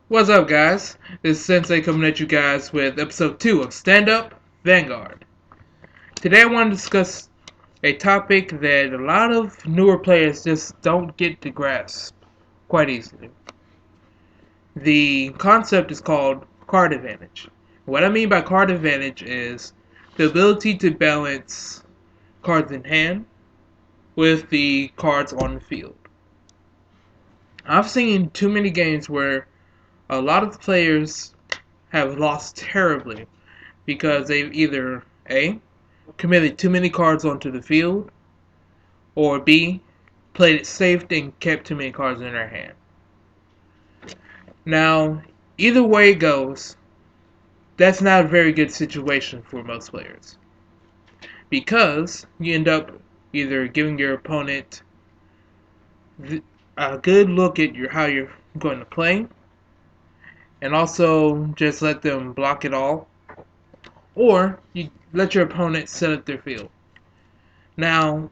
What's up, guys? This is Sensei coming at you guys with episode 2 of Stand Up Vanguard. Today I want to discuss a topic that a lot of newer players just don't get to grasp quite easily. The concept is called card advantage. What I mean by card advantage is the ability to balance cards in hand with the cards on the field. I've seen too many games where a lot of the players have lost terribly because they've either A, committed too many cards onto the field, or B, played it safe and kept too many cards in their hand. Now, either way it goes, that's not a very good situation for most players, because you end up either giving your opponent a good look at how you're going to play, and also just let them block it all, or you let your opponent set up their field. Now,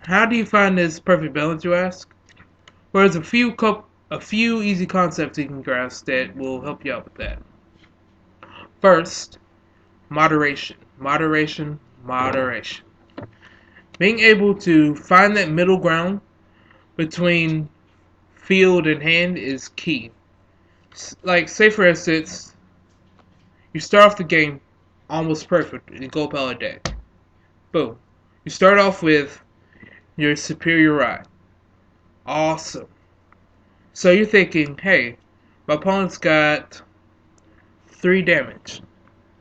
how do you find this perfect balance, you ask? Well, there's a few easy concepts you can grasp that will help you out with that. First, moderation. Moderation, moderation. Being able to find that middle ground between field and hand is key. Like, say for instance, you start off the game almost perfect in Gold Palette deck. Boom. You start off with your superior ride. Awesome. So you're thinking, hey, my opponent's got 3 damage.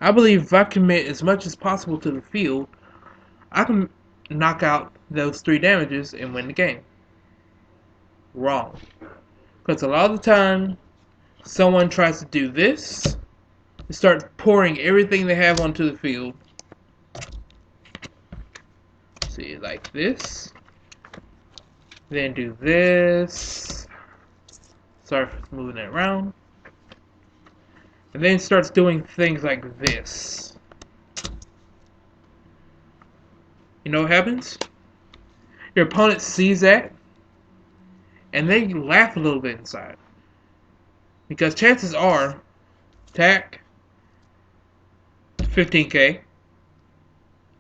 I believe if I commit as much as possible to the field, I can knock out those 3 damages and win the game. Wrong. Because a lot of the time, someone tries to do this, and start pouring everything they have onto the field. See, like this. Then do this. Sorry for moving it around. And then starts doing things like this. You know what happens? Your opponent sees that, and they laugh a little bit inside. Because chances are, attack 15k.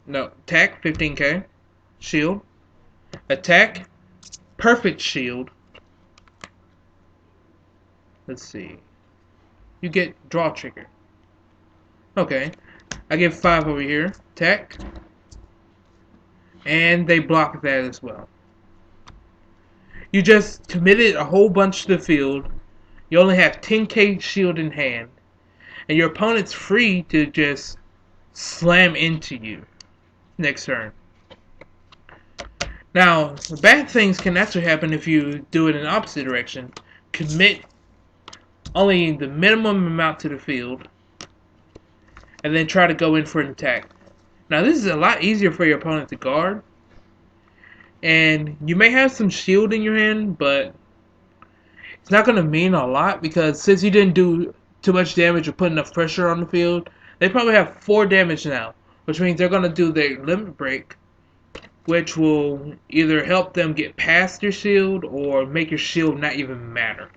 No, attack 15k. Shield. Attack perfect shield. Let's see. You get draw trigger. Okay. I get 5 over here. Attack. And they block that as well. You just committed a whole bunch to the field. You only have 10k shield in hand. And your opponent's free to just slam into you next turn. Now, bad things can actually happen if you do it in the opposite direction. Commit only the minimum amount to the field, and then try to go in for an attack. Now, this is a lot easier for your opponent to guard, and you may have some shield in your hand, but it's not going to mean a lot, because since you didn't do too much damage or put enough pressure on the field, they probably have 4 damage now, which means they're going to do their limit break, which will either help them get past your shield or make your shield not even matter.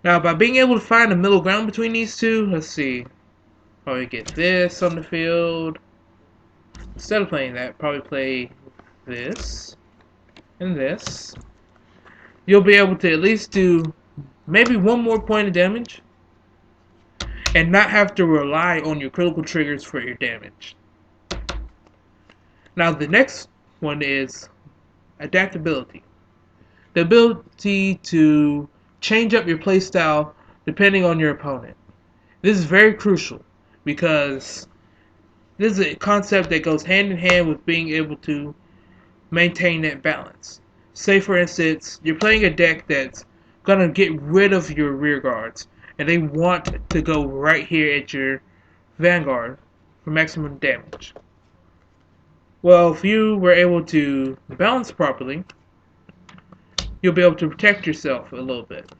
Now, by being able to find a middle ground between these two, let's see. Probably get this on the field. Instead of playing that, probably play this and this. You'll be able to at least do maybe 1 more point of damage and not have to rely on your critical triggers for your damage. Now, the next one is adaptability. The ability to change up your playstyle depending on your opponent. This is very crucial because this is a concept that goes hand in hand with being able to maintain that balance. Say for instance, you're playing a deck that's going to get rid of your rear guards, and they want to go right here at your Vanguard for maximum damage. Well, if you were able to balance properly, you'll be able to protect yourself a little bit.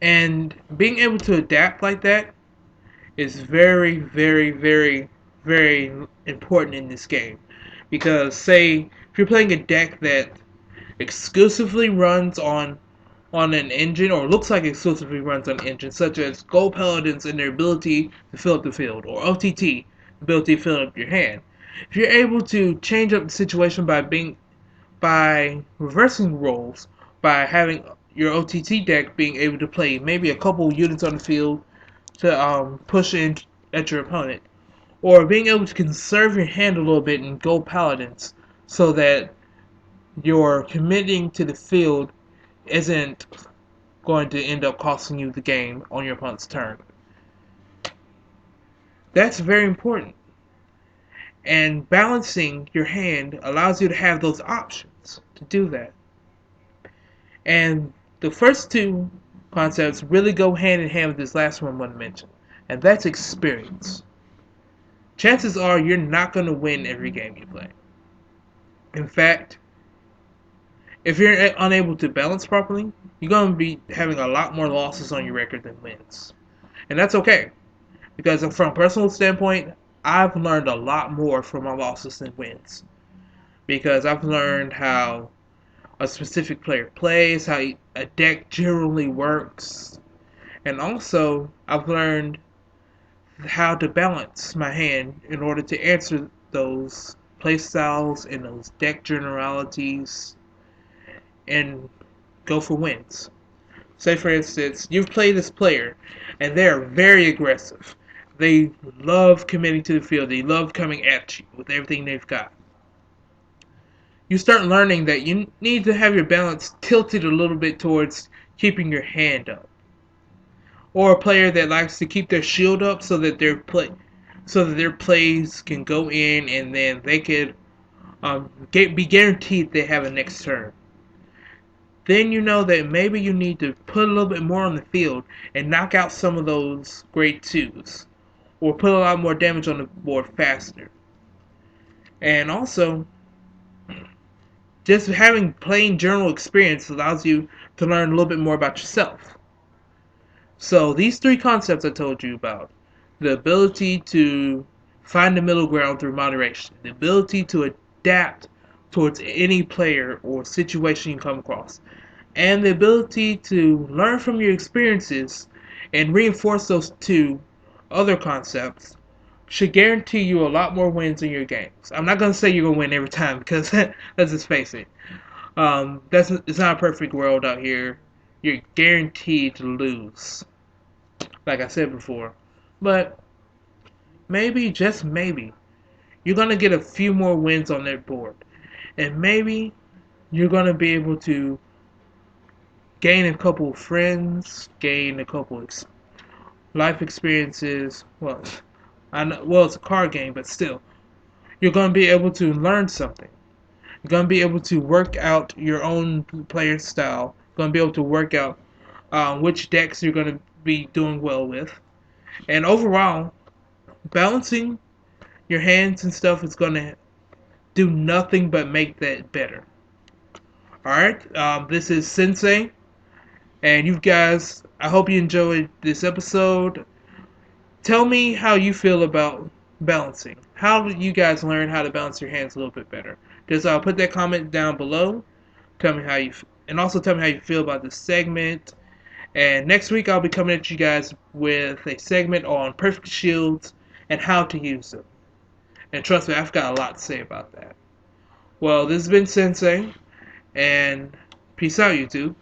And being able to adapt like that is very, very, very, very important in this game. Because, say, if you're playing a deck that exclusively runs on on an engine, or looks like exclusively runs on engines, such as Gold Paladins and their ability to fill up the field, or OTT, ability to fill up your hand. If you're able to change up the situation by reversing roles, by having your OTT deck being able to play maybe a couple units on the field to push in at your opponent, or being able to conserve your hand a little bit in Gold Paladins so that your committing to the field isn't going to end up costing you the game on your opponent's turn. That's very important. And balancing your hand allows you to have those options to do that. And the first two concepts really go hand in hand with this last one I'm going to mention, and that's experience. Chances are you're not going to win every game you play. In fact, if you're unable to balance properly, you're going to be having a lot more losses on your record than wins. And that's okay, because from a personal standpoint, I've learned a lot more from my losses than wins. Because I've learned how a specific player plays, how a deck generally works, and also I've learned how to balance my hand in order to answer those playstyles and those deck generalities and go for wins. Say for instance, you've played this player and they're very aggressive. They love committing to the field. They love coming at you with everything they've got. You start learning that you need to have your balance tilted a little bit towards keeping your hand up. Or a player that likes to keep their shield up so that their plays can go in and then they could be guaranteed they have a next turn. Then you know that maybe you need to put a little bit more on the field and knock out some of those grade 2s. Or put a lot more damage on the board faster. And also, just having plain general experience allows you to learn a little bit more about yourself. So these three concepts I told you about, the ability to find the middle ground through moderation, the ability to adapt towards any player or situation you come across, and the ability to learn from your experiences and reinforce those two other concepts, should guarantee you a lot more wins in your games. I'm not going to say you're going to win every time, because let's just face it. It's not a perfect world out here. You're guaranteed to lose, like I said before. But maybe, just maybe, you're going to get a few more wins on that board. And maybe you're going to be able to gain a couple of friends, gain a couple of life experiences. Well, it's a card game, but still. You're going to be able to learn something. You're going to be able to work out your own player style. You're going to be able to work out which decks you're going to be doing well with. And overall, balancing your hands and stuff is going to do nothing but make that better. Alright, this is Sensei. And you guys, I hope you enjoyed this episode. Tell me how you feel about balancing. How did you guys learn how to balance your hands a little bit better? Just put that comment down below. Tell me how and also tell me how you feel about this segment. And next week I'll be coming at you guys with a segment on perfect shields and how to use them. And trust me, I've got a lot to say about that. Well, this has been Sensei, and peace out, YouTube.